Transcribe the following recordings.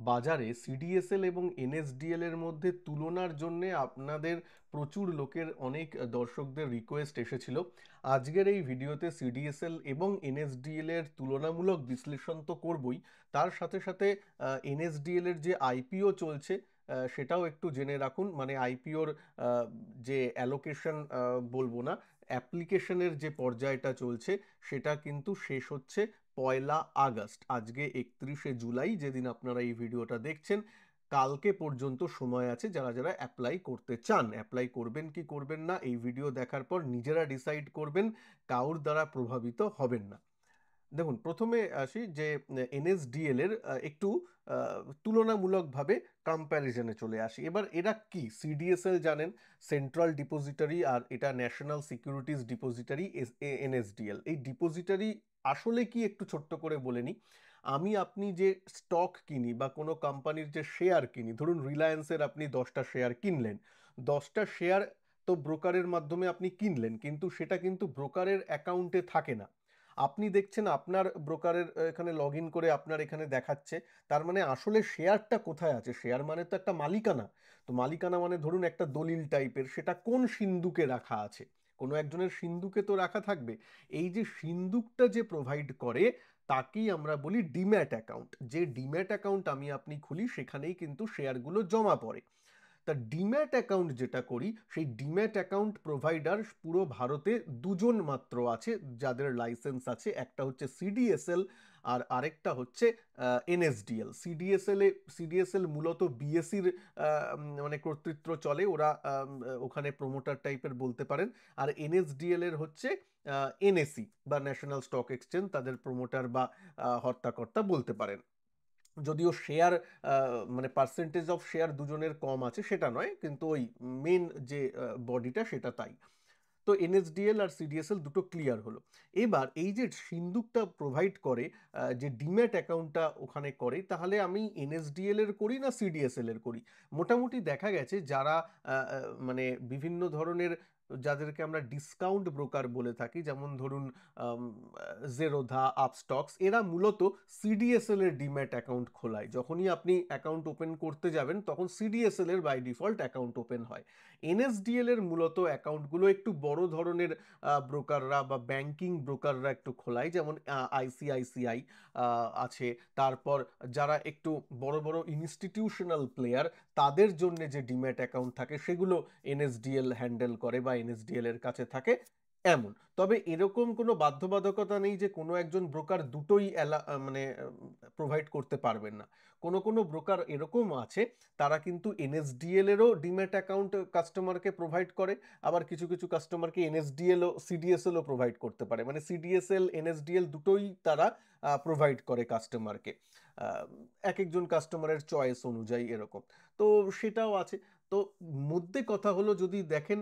বাজারে সিডিএসএল এবং এনএসডিএল এর মধ্যে তুলনার জন্য আপনাদের প্রচুর লোকের অনেক দর্শকদের রিকোয়েস্ট এসেছিল। আজকের এই ভিডিওতে সিডিএসএল এবং এনএসডিএল এর তুলনামূলক বিশ্লেষণ তো করবই, তার সাথে সাথে এনএসডিএল এর যে আইপিও চলছে সেটাও একটু জেনে রাখুন। মানে আইপিওর যে অ্যালোকেশন বলবো না, অ্যাপ্লিকেশনের যে পর্যায়টা চলছে সেটা কিন্তু শেষ হচ্ছে 1 আগস্ট। আজকে 31 জুলাই, যেদিন আপনারা এই ভিডিওটা দেখছেন। কালকে পর্যন্ত সময় আছে যারা যারা অ্যাপ্লাই করতে চান। অ্যাপ্লাই করবেন কি করবেন না এই ভিডিও দেখার পর নিজেরা ডিসাইড করবেন, কাউর দ্বারা প্রভাবিত হবেন না। দেখুন, প্রথমে আসি যে এনএসডিএল এর একটু তুলনামূলকভাবে কম্প্যারিজনে চলে আসি। এবার এরা কি? সিডিএসএল জানেন, সেন্ট্রাল ডিপোজিটারি, আর এটা ন্যাশনাল সিকিউরিটিজ ডিপোজিটারি। এনএসডিএল এই ডিপোজিটারি আসলে কি একটু ছোট্ট করে বলে নিই। আপনি যে স্টক কিনি বা কোনো কোম্পানির যে শেয়ার কিনি, ধরুন রিলায়েন্সের আপনি 10টা শেয়ার কিনলেন। 10টা শেয়ার তো ব্রোকারের মাধ্যমে আপনি কিনলেন, কিন্তু সেটা কিন্তু ব্রোকারের অ্যাকাউন্টে থাকে না। আপনি দেখছেন আপনার ব্রোকারের এখানে লগ ইন করে আপনার এখানে দেখাচ্ছে। তার মানে আসলে শেয়ারটা কোথায় আছে? শেয়ার মানে তো একটা মালিকানা। তো মালিকানা মানে ধরুন একটা দলিল টাইপের, সেটা কোন সিন্দুকে রাখা আছে? কোনো একজনের সিন্দুকে তো রাখা থাকবে। এই যে সিন্দুকটা যে প্রোভাইড করে তাকেই আমরা বলি ডিম্যাট অ্যাকাউন্ট। যে ডিম্যাট অ্যাকাউন্ট আপনি খুলি সেখানেই কিন্তু শেয়ারগুলো জমা পড়ে। তা ডিম্যাট অ্যাকাউন্ট যেটা করি, সেই ডিম্যাট অ্যাকাউন্ট প্রোভাইডার পুরো ভারতে দুজন মাত্র আছে যাদের লাইসেন্স আছে। একটা হচ্ছে সিডিএসএল আর আরেকটা হচ্ছে এনএসডিএল। সিডিএসএল মূলত বিএসসির মানে কর্তৃত্ব চলে, ওরা ওখানে প্রমোটার টাইপের বলতে পারেন। আর এনএসডিএল এর হচ্ছে এনএসি বা ন্যাশনাল স্টক এক্সচেঞ্জ, তাদের প্রমোটার বা হর্তাকর্তা বলতে পারেন। যদিও শেয়ার মানে পার্সেন্টেজ অফ শেয়ার দুজনের কম আছে সেটা নয়, কিন্তু ওই মেন যে বডিটা সেটা তাই। তো এনএসডিএল আর সিডিএসএল দুটো ক্লিয়ার হলো। এবার এই যে সিন্দুকটা প্রোভাইড করে, যে ডিম্যাট অ্যাকাউন্টটা ওখানে করে, তাহলে আমি এনএসডিএল এর করি না সিডিএসএল এর করি? মোটামুটি দেখা গেছে যারা মানে বিভিন্ন ধরনের, যাদেরকে আমরা ডিসকাউন্ট ব্রোকার বলে থাকি, যেমন ধরুন জেরোধা, আপস্টক্স, এরা মূলত সিডিএসএল এর ডিম্যাট অ্যাকাউন্ট খোলায়। যখনই আপনি অ্যাকাউন্ট ওপেন করতে যাবেন তখন সিডিএসএল এর বাই ডিফল্ট অ্যাকাউন্ট ওপেন হয়। এনএসডিএল এর মূলত অ্যাকাউন্টগুলো একটু বড় ধরনের ব্রোকাররা বা ব্যাংকিং ব্রোকাররা একটু খোলায়, যেমন আইসিআইসিআই আছে। তারপর যারা একটু বড় বড় ইনস্টিটিউশনাল প্লেয়ার, তাদের জন্য যে ডিম্যাট অ্যাকাউন্ট থাকে সেগুলো এনএসডিএল হ্যান্ডেল করে বা এনএসডিএল এর কাছে থাকে এমন। তবে এরকম কোনো বাধ্যবাধকতা নেই যে কোনো একজন ব্রোকার দুটোই মানে প্রোভাইড করতে পারবেন না। কোনো কোনো ব্রোকার এরকম আছে, তারা কিন্তু এনএসডিএল এরও ডিম্যাট অ্যাকাউন্ট কাস্টমারকে প্রোভাইড করে, আবার কিছু কিছু কাস্টমারকে এনএসডিএল ও সিডিএসএল ও প্রোভাইড করতে পারে। মানে সিডিএসএল এনএসডিএল দুটোই তারা প্রোভাইড করে কাস্টমারকে, এক একজন কাস্টমারের চয়েস অনুযায়ী এরকম। তো সেটাও আছে। তো মধ্যে কথা হলো, যদি দেখেন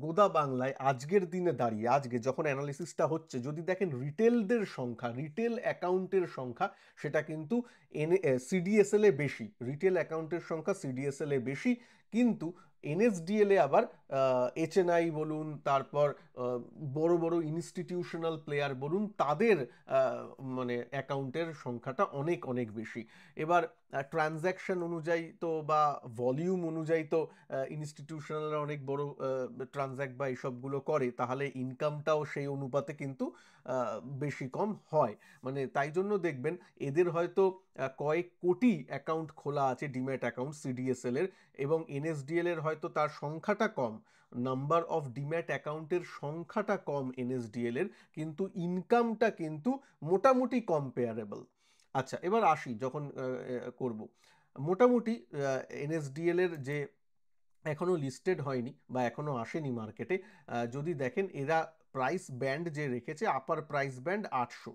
গোদা বাংলায় আজকের দিনে দাঁড়িয়ে, আজকে যখন অ্যানালিসিসটা হচ্ছে, যদি দেখেন রিটেলদের সংখ্যা, রিটেল অ্যাকাউন্টের সংখ্যা, সেটা কিন্তু সিডিএসএল এ বেশি। রিটেল অ্যাকাউন্টের সংখ্যা সিডিএসএল এ বেশি, কিন্তু এনএসডিএল এ আবার এইচএনআই বলুন, তারপর বড় বড় ইনস্টিটিউশনাল প্লেয়ার বলুন, তাদের মানে অ্যাকাউন্টের সংখ্যাটা অনেক অনেক বেশি। এবার ট্রানজ্যাকশন অনুযায়ী তো বা ভলিউম অনুযায়ী তো ইনস্টিটিউশনালরা অনেক বড় ট্রানজ্যাক্ট বা এইসবগুলো করে, তাহলে ইনকামটাও সেই অনুপাতে কিন্তু বেশি কম হয়। মানে তাই জন্য দেখবেন এদের হয়তো কয়েক কোটি অ্যাকাউন্ট খোলা আছে, ডিম্যাট অ্যাকাউন্ট সিডিএসএল এর, এবং এনএসডিএল এর হয়তো তার সংখ্যাটা কম। নাম্বার অফ ডিম্যাট অ্যাকাউন্টের সংখ্যাটা কম এনএসডিএল এর, কিন্তু ইনকামটা কিন্তু মোটামুটি কম্পেয়ারেবল। আচ্ছা, এবার আসি যখন করব, মোটামুটি এনএসডিএল এর যে এখনো লিস্টেড হয়নি বা এখনো আসেনি মার্কেটে, যদি দেখেন এরা প্রাইস ব্যান্ড যে রেখেছে, আপার প্রাইস ব্যান্ড 800,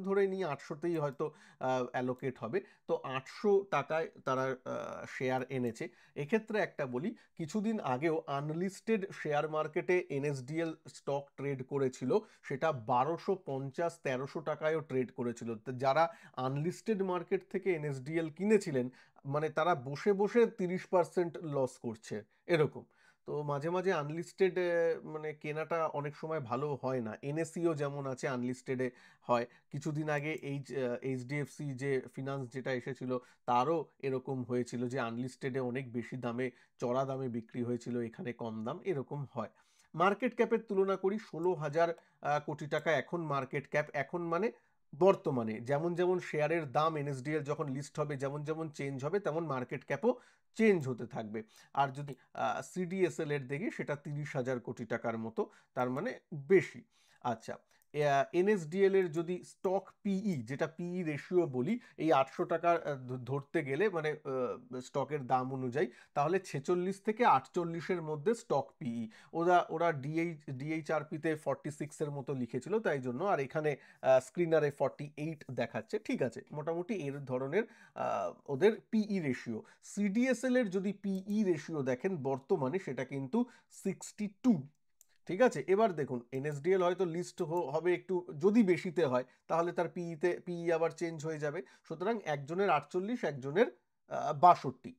ধরে নিয়ে 800তেই হয়তো অ্যালোকেট হবে। তো 800 টাকায় তারা শেয়ার এনেছে। এক্ষেত্রে একটা বলি, কিছুদিন আগেও আনলিস্টেড শেয়ার মার্কেটে এনএসডিএল স্টক ট্রেড করেছিল, সেটা 1250-1300 টাকায়ও ট্রেড করেছিল। তো যারা আনলিস্টেড মার্কেট থেকে এনএসডিএল কিনেছিলেন, মানে তারা বসে বসে 30% লস করছে এরকম। তো মাঝে মাঝে আনলিস্টেড মানে কেনাটা অনেক সময় ভালো হয় না। এনএসইও যেমন আছে আনলিস্টেডে হয়। কিছুদিন আগে এইচডিএফসি যে ফিনান্স যেটা এসেছিল তারও এরকম হয়েছিল যে আনলিস্টেডে অনেক বেশি দামে চড়া দামে বিক্রি হয়েছিল, এখানে কম দাম, এরকম হয়। মার্কেট ক্যাপের তুলনা করি, 16,000 কোটি টাকা এখন মার্কেট ক্যাপ। এখন মানে বর্তমানে যেমন যেমন শেয়ারের দাম এনএসডিএল যখন লিস্ট হবে, যেমন যেমন চেঞ্জ হবে, তেমন মার্কেট ক্যাপও চেঞ্জ হতে থাকবে। আর যদি সিডিএসএল এর দেখি সেটা 30,000 কোটি টাকার মতো, তার মানে বেশি। আচ্ছা, এনএসডিএল এর যদি স্টক পিই, যেটা পিই রেশিও বলি, এই 800 টাকা ধরতে গেলে মানে স্টকের দাম অনুযায়ী, তাহলে 46 থেকে 48-এর মধ্যে স্টক পিই। ওরা ডিএইচআরপিতে 46 এর মতো লিখেছিল তাই জন্য, আর এখানে স্ক্রিনারে 48 দেখাচ্ছে। ঠিক আছে, মোটামুটি এর ধরনের ওদের পিই রেশিও। সিডিএসএল এর যদি পিই রেশিও দেখেন বর্তমানে, সেটা কিন্তু 62। ঠিক আছে, এবার দেখুন এনএসডিএল হয়তো লিস্ট হবে একটু, যদি বেশিতে হয় তাহলে তার পিই আবার চেঞ্জ হয়ে যাবে। সুতরাং একজনের 48, একজনের 62।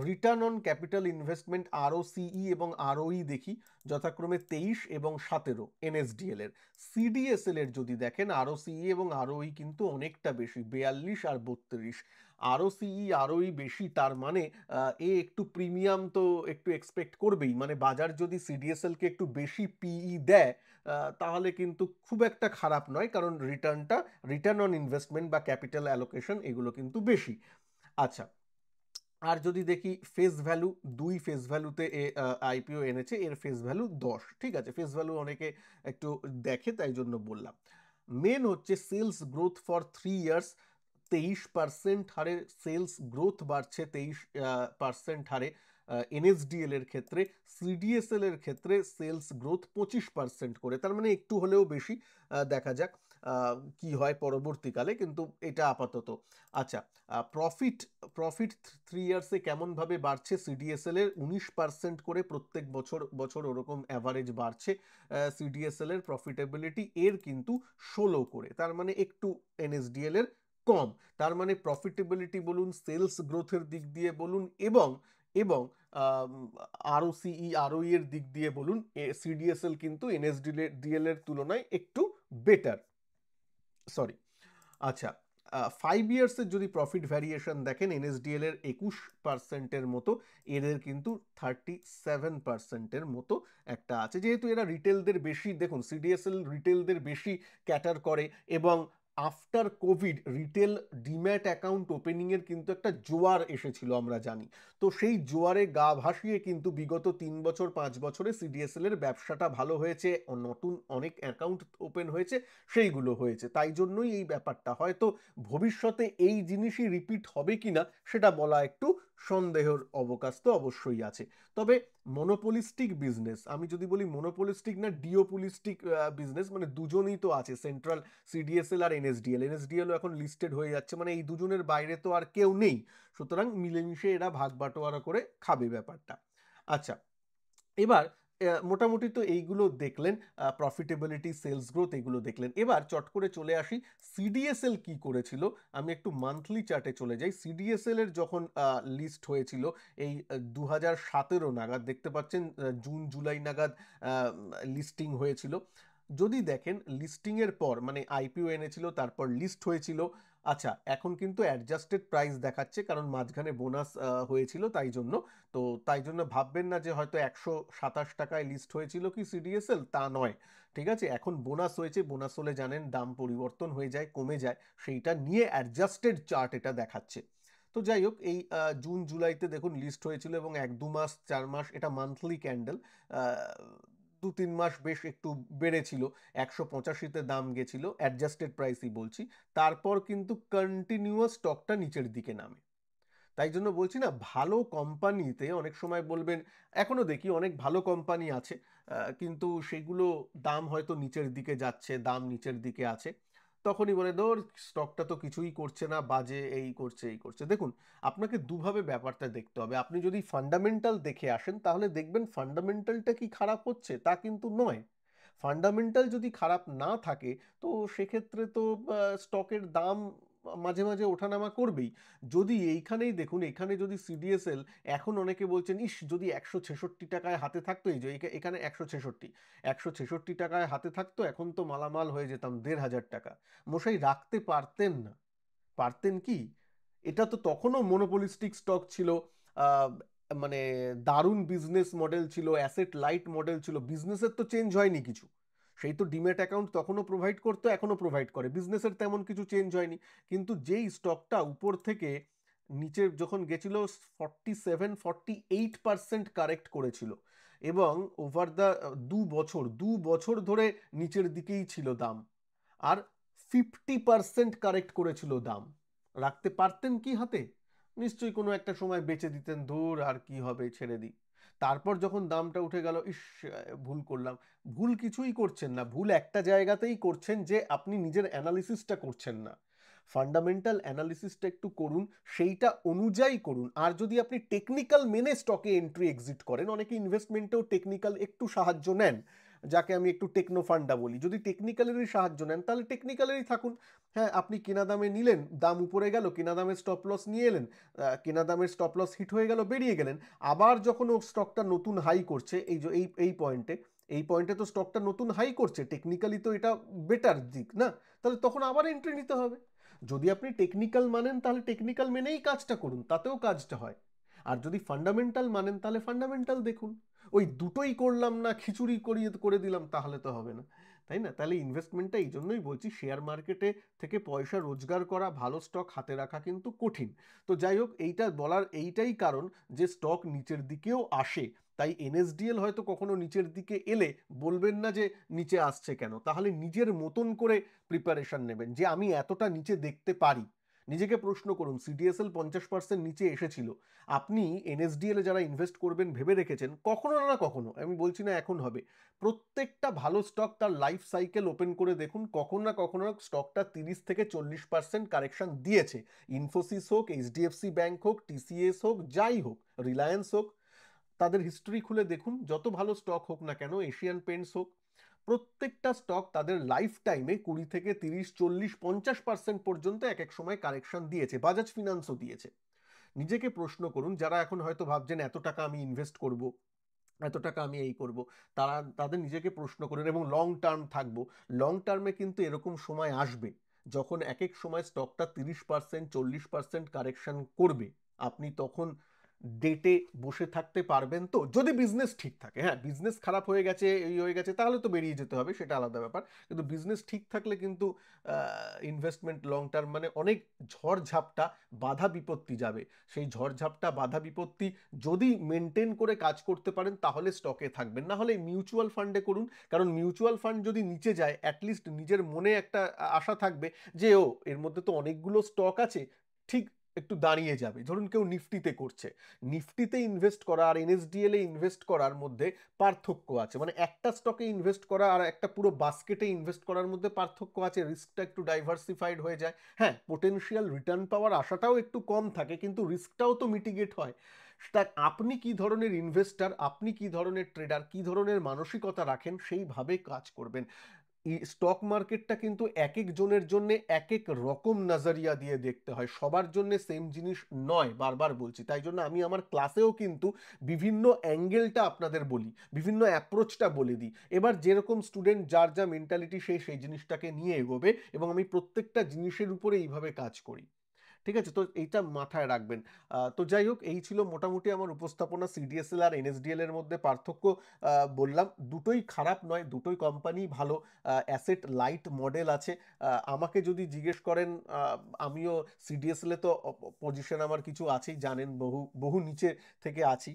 রিটার্ন অন ক্যাপিটাল ইনভেস্টমেন্ট আরওসিই এবং আরওই দেখি, যথাক্রমে 23 এবং 17 এনএসডিএল এর। সিডিএসএল এর যদি দেখেন আরওসিই এবং আরওই কিন্তু অনেকটা বেশি, 42 আর 32। আরওসিই আরওই বেশি, তার মানে এ একটু প্রিমিয়াম তো একটু এক্সপেক্ট করবেই। মানে বাজার যদি সিডিএসএল কে একটু বেশি পিই দেয় তাহলে কিন্তু খুব একটা খারাপ নয়, কারণ রিটার্ন অন ইনভেস্টমেন্ট বা ক্যাপিটাল অ্যালোকেশন এগুলো কিন্তু বেশি। আচ্ছা, আর যদি দেখি ফেস ভ্যালু, 2 ফেস ভ্যালুতে আইপিও এনেছে, এর ফেস ভ্যালু 10। ঠিক আছে, ফেস ভ্যালু অনেকে একটু দেখে তাই জন্য বললাম। মেন হচ্ছে সেলস গ্রোথ ফর 3 ইয়ার্স, 23% হারে সেলস গ্রোথ বাড়ছে, 23% হারে এনএসডিএল এর ক্ষেত্রে। সিডিএসএল এর ক্ষেত্রে সেলস গ্রোথ 25% করে, তার মানে একটু হলেও বেশি। দেখা যাক কি হয় পরবর্তীকালে, কিন্তু এটা আপাতত। আচ্ছা, প্রফিট প্রফিট 3 ইয়ার্সে কেমন ভাবে বাড়ছে, সিডিএসএল এর 19% করে প্রত্যেক বছর বছর ওরকম অ্যাভারেজ বাড়ছে সিডিএসএল এর প্রফিটেবিলিটি, এর কিন্তু 16 করে, তার মানে একটু এনএসডিএল এর কম। তার মানে প্রফিটেবিলিটি বলুন, সেলস গ্রোথের দিক দিয়ে বলুন, এবং এবং আরওসিই আরওই এর দিক দিয়ে বলুন, সিডিএসএল কিন্তু এনএসডিএল এর তুলনায় একটু বেটার। সরি। আচ্ছা, 5 ইয়ার্সের যদি প্রফিট ভ্যারিয়েশন দেখেন এনএসডিএল এর 21%-এর মতো, এদের কিন্তু 37%-এর মতো একটা আছে। যেহেতু এরা রিটেলদের বেশি, দেখুন সিডিএসএল রিটেলদের বেশি ক্যাটার করে, এবং after Covid retail demat account opening এর কিন্তু একটা জোয়ার এসেছিল আমরা জানি। তো সেই জোয়ারে গা ভাসিয়ে কিন্তু বিগত 3 বছর 5 বছরে সিডিএসএল এর ব্যবসাটা ভালো হয়েছে, নতুন অনেক অ্যাকাউন্ট ওপেন হয়েছে, সেইগুলো হয়েছে। তাই জন্যই এই ব্যাপারটা, হয়তো ভবিষ্যতে এই জিনিসই রিপিট হবে কিনা সেটা বলা একটু সন্দেহের অবকাশ তো অবশ্যই আছে। তবে মনোপলিস্টিক বিজনেস, আমি যদি বলি মনোপলিস্টিক না ডিওপলিস্টিক বিজনেস, মানে দুজনেই তো আছে, সেন্ট্রাল সিডিএসএল আর এনএসডিএলও এখন লিস্টেড হয়ে যাচ্ছে, মানে এই দুজনের বাইরে তো আর কেউ নেই। সুতরাং মিলেমিশে এরা ভাগ বাটোয়ারা করে খাবে ব্যাপারটা। আচ্ছা, এবার মোটামুটি তো এইগুলো দেখলেন, প্রফিটেবিলিটি, সেলস গ্রোথ, এগুলো দেখলেন। এবার চট করে চলে আসি সিডিএসএল কি করেছিল। আমি একটু মান্থলি চার্টে চলে যাই। সিডিএসএল এর যখন লিস্ট হয়েছিল এই 2017 নাগাদ, দেখতে পাচ্ছেন জুন জুলাই নাগাদ লিস্টিং হয়েছিল। যদি দেখেন লিস্টিং এর পর, মানে আইপিও এনেছিল তারপর লিস্ট হয়েছিল। আচ্ছা, এখন কিন্তু অ্যাডজাস্টেড প্রাইস দেখাচ্ছে, কারণ মাঝখানে বোনাস হয়েছিল তাই জন্য। তো তাই জন্য ভাববেন না যে হয়তো 127 টাকায় লিস্ট হয়েছিল কি সিডিএসএল, তা নয়। ঠিক আছে, এখন বোনাস হয়েছে, বোনাস হলে জানেন দাম পরিবর্তন হয়ে যায়, কমে যায়, সেইটা নিয়ে অ্যাডজাস্টেড চার্ট এটা দেখাচ্ছে। তো যাই হোক, এই জুন জুলাইতে দেখুন লিস্ট হয়েছিল, এবং 1-2 মাস 4 মাস, এটা মান্থলি ক্যান্ডেল, 2-3 মাস বেশ একটু বেড়েছিল, 185-তে দাম গেছিল, অ্যাডজাস্টেড প্রাইসই বলছি। তারপর কিন্তু কন্টিনিউয়াস স্টকটা নিচের দিকে নামে। তাই জন্য বলছি না, ভালো কোম্পানিতে অনেক সময় বলবেন, এখনো দেখি অনেক ভালো কোম্পানি আছে, কিন্তু সেগুলো দাম হয়তো নিচের দিকে যাচ্ছে, দাম নিচের দিকে আছে, তখনই বলে ধর স্টকটা তো কিছুই করছে না, বাজে, এই করছে এই করছে। দেখুন, আপনাকে দুভাবে ব্যাপারটা দেখতে হবে। আপনি যদি ফান্ডামেন্টাল দেখে আসেন তাহলে দেখবেন ফান্ডামেন্টালটা কি খারাপ হচ্ছে, তা কিন্তু নয়। ফান্ডামেন্টাল যদি খারাপ না থাকে তো সেক্ষেত্রে তো স্টকের দাম মাঝে মাঝে ওঠানামা করবেই। যদি এইখানেই দেখুন, এখানে যদি সিডিএসএল এখন অনেকে বলছেন ইস যদি 166 টাকায় হাতে থাকতো, এই যে এখানে 166 টাকায় হাতে থাকতো এখন তো মালামাল হয়ে যেতাম 1,500 টাকা। মশাই রাখতে পারতেন না, পারতেন কি? এটা তো তখনও মনোপলিস্টিক স্টক ছিল, আহ, মানে দারুণ বিজনেস মডেল ছিল, অ্যাসেট লাইট মডেল ছিল, বিজনেসের তো চেঞ্জ হয়নি কিছু। সেই তো ডিম্যাট অ্যাকাউন্ট তখনও প্রোভাইড করতো, এখনো প্রোভাইড করে, বিজনেসের তেমন কিছু চেঞ্জ হয়নি। কিন্তু যেই স্টকটা উপর থেকে নিচে যখন গেছিল 47-48% কারেক্ট করেছিল, এবং ওভার দ্য 2 বছর ধরে নিচের দিকেই ছিল দাম, আর 50% কারেক্ট করেছিল দাম, রাখতে পারতেন কি হাতে? নিশ্চয়ই কোনো একটা সময় বেচে দিতেন, ধুর আর কি হবে ছেড়ে দিই। তারপর যখন দামটা উঠে গেল, ইস ভুল করলাম। ভুল কিছুই করছেন না, ভুল একটা জায়গাতেই করছেন, যে আপনি নিজের অ্যানালিসিসটা করছেন না। ফান্ডামেন্টাল অ্যানালিসিসটা একটু করুন, সেইটা অনুযায়ী করুন। আর যদি আপনি টেকনিক্যাল মেনে স্টকে এন্ট্রি এক্সিট করেন, অনেকে ইনভেস্টমেন্টেও টেকনিক্যাল একটু সাহায্য নেন, যাকে আমি একটু টেকনো ফান্ডা বলি, যদি টেকনিক্যালেরই সাহায্য নেন তাহলে টেকনিক্যালেরই থাকুন। হ্যাঁ, আপনি কেনা দামে নিলেন, দাম উপরে গেল, কেনা দামের স্টপ লস নিয়ে এলেন, কেনা দামের স্টপ লস হিট হয়ে গেল, বেরিয়ে গেলেন। আবার যখন ও স্টকটা নতুন হাই করছে, এই যে এই পয়েন্টে তো স্টকটা নতুন হাই করছে, টেকনিক্যালি তো এটা বেটার দিক না, তাহলে তখন আবার এন্ট্রি নিতে হবে। যদি আপনি টেকনিক্যাল মানেন তাহলে টেকনিক্যাল মেনেই কাজটা করুন, তাতেও কাজটা হয়। আর যদি ফান্ডামেন্টাল মানেন তাহলে ফান্ডামেন্টাল দেখুন। ওই দুটোই করলাম না, খিচুড়ি করিয়ে করে দিলাম, তাহলে তো হবে না, তাই না? তাহলে ইনভেস্টমেন্টটা এই জন্যই বলছি, শেয়ার মার্কেটে থেকে পয়সা রোজগার করা, ভালো স্টক হাতে রাখা কিন্তু কঠিন। তো যাই হোক, এইটা বলার এইটাই কারণ যে স্টক নিচের দিকেও আসে। তাই এনএসডিএল হয়তো কখনো নিচের দিকে এলে বলবেন না যে নিচে আসছে কেন, তাহলে নিজের মতন করে প্রিপারেশন নেবেন যে আমি এতটা নিচে দেখতে পারি। নিজেকে প্রশ্ন করুন, সিডিএসএল 50% নিচে এসেছিল, আপনি এনএসডিএল এ যারা ইনভেস্ট করবেন ভেবে রেখেছেন কখনো না কখনো, আমি বলছি না এখন হবে, প্রত্যেকটা ভালো স্টক তার লাইফ সাইকেল ওপেন করে দেখুন, কখনো না কখনো স্টকটা 30-40% কারেকশন দিয়েছে। ইনফোসিস হোক, এইচডিএফসি ব্যাংক হোক, টিসিএস হোক, যাই হোক, রিলায়েন্স হোক, তাদের হিস্ট্রি খুলে দেখুন, যত ভালো স্টক হোক না কেন, এশিয়ান পেন্টস হোক, প্রত্যেকটা স্টক তাদের লাইফ টাইমে 20-30-40-50% পর্যন্ত এক এক সময় কারেকশন দিয়েছে। বাজাজ ফিনান্সও দিয়েছে। নিজেকে প্রশ্ন করুন, যারা এখন হয়তো ভাবছেন এত টাকা আমি ইনভেস্ট করব, এত টাকা আমি এই করব, তাদের নিজেকে প্রশ্ন করুন, এবং লং টার্ম থাকবো। লং টার্মে কিন্তু এরকম সময় আসবে যখন এক এক সময় স্টকটা 30%-40% কারেকশন করবে, আপনি তখন ডেটে বসে থাকতে পারবেন তো? যদি বিজনেস ঠিক থাকে। হ্যাঁ, বিজনেস খারাপ হয়ে গেছে, এই হয়ে গেছে, তাহলে তো বেরিয়ে যেতে হবে, সেটা আলাদা ব্যাপার। কিন্তু বিজনেস ঠিক থাকলে কিন্তু ইনভেস্টমেন্ট লং টার্ম মানে অনেক ঝড়ঝাপটা, বাধা বিপত্তি যাবে। সেই ঝড়ঝাপটা, বাধা বিপত্তি যদি মেনটেন করে কাজ করতে পারেন তাহলে স্টকে থাকবেন, না হলে মিউচুয়াল ফান্ডে করুন। কারণ মিউচুয়াল ফান্ড যদি নিচে যায়, অ্যাটলিস্ট নিজের মনে একটা আশা থাকবে যে ও এর মধ্যে তো অনেকগুলো স্টক আছে, ঠিক একটু দাঁড়িয়ে যাবে। ধরুন কেউ নিফটিতে করছে, নিফটিতে ইনভেস্ট করা আর এনএসডিএল এ ইনভেস্ট করার মধ্যে পার্থক্য আছে, মানে একটা স্টকে ইনভেস্ট করা আর একটা পুরো বাস্কেটে ইনভেস্ট করার মধ্যে পার্থক্য আছে, রিস্কটা একটু ডাইভার্সিফাইড হয়ে যায়। হ্যাঁ, পোটেনশিয়াল রিটার্ন পাওয়ার আশাটাও একটু কম থাকে, কিন্তু রিস্কটাও তো মিটিগেট হয়। তা আপনি কি ধরনের ইনভেস্টার, আপনি কি ধরনের ট্রেডার, কি ধরনের মানসিকতা রাখেন, সেইভাবে কাজ করবেন। স্টক মার্কেটটা কিন্তু এক এক জনের জন্য এক এক রকম নজরিয়া দিয়ে দেখতে হয়, সবার জন্য সেম জিনিস নয়, বারবার বলছি। তাই জন্য আমি আমার ক্লাসেও কিন্তু বিভিন্ন অ্যাঙ্গেলটা আপনাদের বলি, বিভিন্ন অ্যাপ্রোচটা বলে দিই। এবার যেরকম স্টুডেন্ট যার যা মেন্টালিটি, সেই জিনিসটাকে নিয়ে এগোবে, এবং আমি প্রত্যেকটা জিনিসের উপরে এইভাবে কাজ করি। ঠিক আছে, তো এইটা মাথায় রাখবেন। তো যাই হোক, এই ছিল মোটামুটি আমার উপস্থাপনা। সিডিএসএল আর এনএসডিএল এর মধ্যে পার্থক্য বললাম, দুটোই খারাপ নয়, দুটোই কোম্পানি ভালো, অ্যাসেট লাইট মডেল আছে। আমাকে যদি জিজ্ঞেস করেন, আমিও সিডিএসএল এ তো পজিশন আমার কিছু আছেই, জানেন, বহু বহু নিচে থেকে আছি।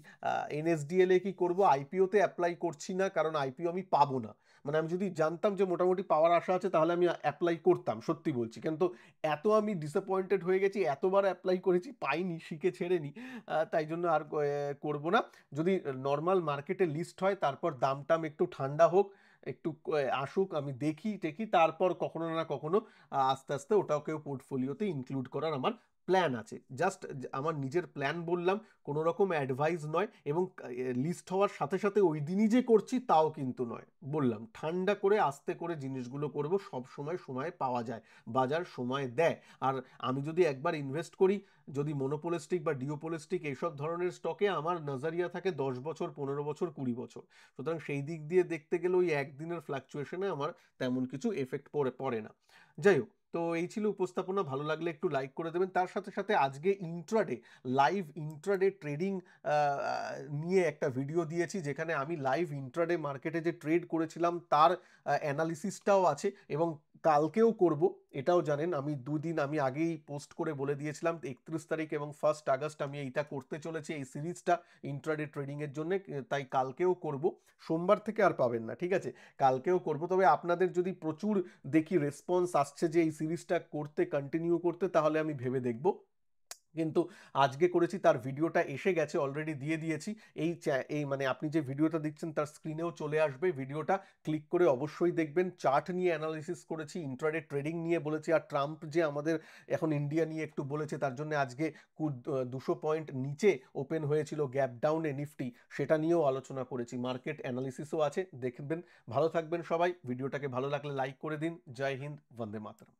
এনএসডিএল এ কি করব, আইপিওতে অ্যাপ্লাই করছি না, কারণ আইপিও আমি পাবো না। মানে আমি যদি জানতাম যে মোটামুটি পাওয়ার আশা আছে তাহলে আমি অ্যাপ্লাই করতাম, সত্যি বলছি। কিন্তু এত আমি ডিসঅ্যাপয়েন্টেড হয়ে গেছি, এতবার অ্যাপ্লাই করেছি, পাইনি, শিখে ছেড়ে নি, তাই জন্য আর করব না। যদি নর্মাল মার্কেটে লিস্ট হয়, তারপর দাম টাম একটু ঠান্ডা হোক, একটু আসুক, আমি দেখি টেকি, তারপর কখনো না কখনো আস্তে আস্তে ওটাকেও পোর্টফোলিওতে ইনক্লুড করার আমার প্ল্যান আছে, জাস্ট আমার নিজের প্ল্যান বললাম, কোনো রকম অ্যাডভাইস নয়, এবং লিস্ট হওয়ার সাথে সাথে ওই দিনই যে করছি তাও কিন্তু নয়। বললাম ঠান্ডা করে আস্তে করে জিনিসগুলো করব, সব সময় সময় পাওয়া যায়, বাজার সময় দেয়। আর আমি যদি একবার ইনভেস্ট করি, যদি মনোপোলিস্টিক বা ডিওপোলিস্টিক এইসব ধরনের স্টকে, আমার নজরিয়া থাকে 10 বছর, 15 বছর, 20 বছর। সুতরাং সেই দিক দিয়ে দেখতে গেলে ওই একদিনের ফ্লাকচুয়েশনে আমার তেমন কিছু এফেক্ট পড়ে না। যাই হোক, তো এই ছিল উপস্থাপনা। ভালো লাগলে একটু লাইক করে দেবেন। তার সাথে সাথে আজকে ইন্ট্রাডে, লাইভ ইন্ট্রাডে ট্রেডিং নিয়ে একটা ভিডিও দিয়েছি, যেখানে আমি লাইভ ইন্ট্রাডে মার্কেটে যে ট্রেড করেছিলাম তার অ্যানালিসিসটাও আছে, এবং কালকেও করব। এটাও জানেন, আমি দুদিন আমি আগেই পোস্ট করে বলে দিয়েছিলাম 31 তারিখ এবং 1 আগস্ট আমি এইটা করতে চলেছি, এই সিরিজটা ইন্ট্রাডে ট্রেডিংয়ের জন্য। তাই কালকেও করব, সোমবার থেকে আর পাবেন না, ঠিক আছে? কালকেও করব। তবে আপনাদের যদি প্রচুর দেখি রেসপন্স আসছে যে এই সিরিজটা করতে, কন্টিনিউ করতে, তাহলে আমি ভেবে দেখব। কিন্তু আজকে করেছি, তার ভিডিওটা এসে গেছে, অলরেডি দিয়ে দিয়েছি। এই মানে আপনি যে ভিডিওটা দেখছেন তার স্ক্রিনেও চলে আসবে ভিডিওটা, ক্লিক করে অবশ্যই দেখবেন। চার্ট নিয়ে অ্যানালিসিস করেছি, ইন্ট্রাডে ট্রেডিং নিয়ে বলেছি, আর ট্রাম্প যে আমাদের এখন ইন্ডিয়া নিয়ে একটু বলেছে, তার জন্য আজকে 200 পয়েন্ট নিচে ওপেন হয়েছিল গ্যাপ ডাউনে নিফটি, সেটা নিয়েও আলোচনা করেছি। মার্কেট অ্যানালিসিসও আছে, দেখবেন। ভালো থাকবেন সবাই। ভিডিওটাকে ভালো লাগলে লাইক করে দিন। জয় হিন্দ, বন্দে মাতরম।